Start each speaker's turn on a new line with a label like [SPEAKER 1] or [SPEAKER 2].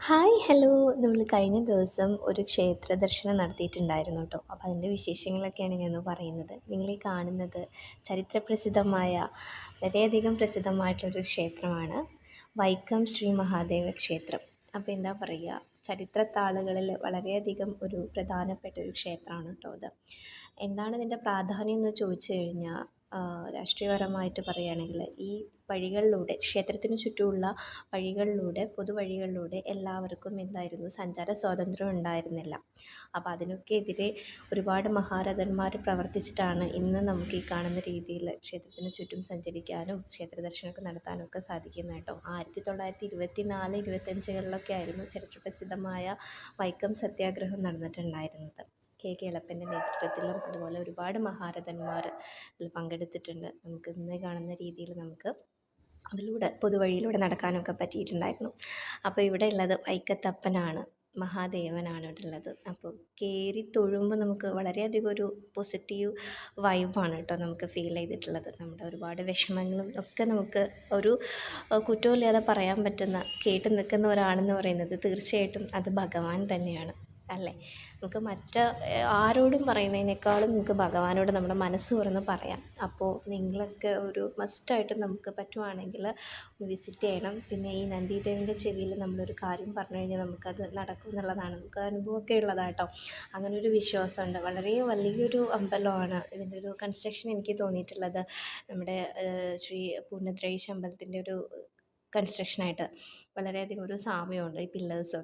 [SPEAKER 1] Hi hello നമ്മൾ കഴിഞ്ഞ ദിവസം ഒരു ക്ഷേത്ര ദർശനം നടത്തിയിട്ടുണ്ടായിരുന്നു കേട്ടോ. അപ്പോൾ അതിൻ്റെ വിശേഷങ്ങളൊക്കെയാണ് ഞാൻ പറയുന്നത്. നിങ്ങൾ ഈ കാണുന്നത് ചരിത്രപ്രസിദ്ധമായ വളരെയധികം പ്രസിദ്ധമായിട്ടുള്ളൊരു ക്ഷേത്രമാണ് വൈക്കം ശ്രീ മഹാദേവ ക്ഷേത്രം. അപ്പോൾ എന്താ പറയുക, ചരിത്രത്താളുകളിൽ വളരെയധികം ഒരു പ്രധാനപ്പെട്ട ഒരു ക്ഷേത്രമാണ് കേട്ടോ അത്. എന്താണ് ഇതിൻ്റെ പ്രാധാന്യം എന്ന് ചോദിച്ചു കഴിഞ്ഞാൽ, രാഷ്ട്രീയപരമായിട്ട് പറയുകയാണെങ്കിൽ ഈ വഴികളിലൂടെ, ക്ഷേത്രത്തിന് ചുറ്റുമുള്ള വഴികളിലൂടെ, പൊതുവഴികളിലൂടെ എല്ലാവർക്കും എന്തായിരുന്നു, സഞ്ചാര സ്വാതന്ത്ര്യം ഉണ്ടായിരുന്നില്ല. അപ്പോൾ അതിനൊക്കെ എതിരെ ഒരുപാട് മഹാരഥന്മാർ പ്രവർത്തിച്ചിട്ടാണ് ഇന്ന് നമുക്ക് ഈ കാണുന്ന രീതിയിൽ ക്ഷേത്രത്തിന് ചുറ്റും സഞ്ചരിക്കാനും ക്ഷേത്ര ദർശനമൊക്കെ നടത്താനും ഒക്കെ സാധിക്കുന്നത് കേട്ടോ. 1924 25കളിലൊക്കെ ആയിരുന്നു ചരിത്രപ്രസിദ്ധമായ വൈക്കം സത്യാഗ്രഹം നടന്നിട്ടുണ്ടായിരുന്നത്. കേളപ്പൻ്റെ നേതൃത്വത്തിലും അതുപോലെ ഒരുപാട് മഹാരഥന്മാർ അതിൽ പങ്കെടുത്തിട്ടുണ്ട്. നമുക്ക് ഇന്ന് കാണുന്ന രീതിയിൽ നമുക്ക് അതിലൂടെ പൊതുവഴിയിലൂടെ നടക്കാനൊക്കെ പറ്റിയിട്ടുണ്ടായിരുന്നു. അപ്പോൾ ഇവിടെ ഉള്ളത് വൈക്കത്തപ്പനാണ്, മഹാദേവനാണ് ഇവിടെ ഉള്ളത്. അപ്പോൾ കയറി തൊഴുമ്പോൾ നമുക്ക് വളരെയധികം ഒരു പോസിറ്റീവ് വൈബാണ് കേട്ടോ നമുക്ക് ഫീൽ ചെയ്തിട്ടുള്ളത്. നമ്മുടെ ഒരുപാട് വിഷമങ്ങളും ഒക്കെ നമുക്ക് ഒരു കുറ്റമില്ലാതെ പറയാൻ പറ്റുന്ന, കേട്ട് നിൽക്കുന്ന ഒരാളെന്ന് പറയുന്നത് തീർച്ചയായിട്ടും അത് ഭഗവാൻ തന്നെയാണ്, അല്ലേ? നമുക്ക് ആരോടും പറയുന്നതിനേക്കാളും നമുക്ക് ഭഗവാനോട് നമ്മുടെ മനസ്സ് തുറന്ന് പറയാം. അപ്പോൾ നിങ്ങളൊക്കെ ഒരു മസ്റ്റായിട്ട് നമുക്ക് പറ്റുവാണെങ്കിൽ വിസിറ്റ് ചെയ്യണം. പിന്നെ ഈ നന്ദിദേവൻ്റെ ചെവിയിൽ നമ്മളൊരു കാര്യം പറഞ്ഞു കഴിഞ്ഞാൽ നമുക്കത് നടക്കും എന്നുള്ളതാണ്, നമുക്ക് അനുഭവമൊക്കെ ഉള്ളതാണ് കേട്ടോ. അങ്ങനൊരു വിശ്വാസമുണ്ട്. വളരെ വലിയൊരു അമ്പലമാണ്. ഇതിൻ്റെ ഒരു കൺസ്ട്രക്ഷൻ എനിക്ക് തോന്നിയിട്ടുള്ളത് നമ്മുടെ ശ്രീ പൂർണ്ണത്രയീശ അമ്പലത്തിൻ്റെ ഒരു കൺസ്ട്രക്ഷനായിട്ട് വളരെയധികം ഒരു സാമ്യമുണ്ട് ഈ പില്ലേഴ്സ്.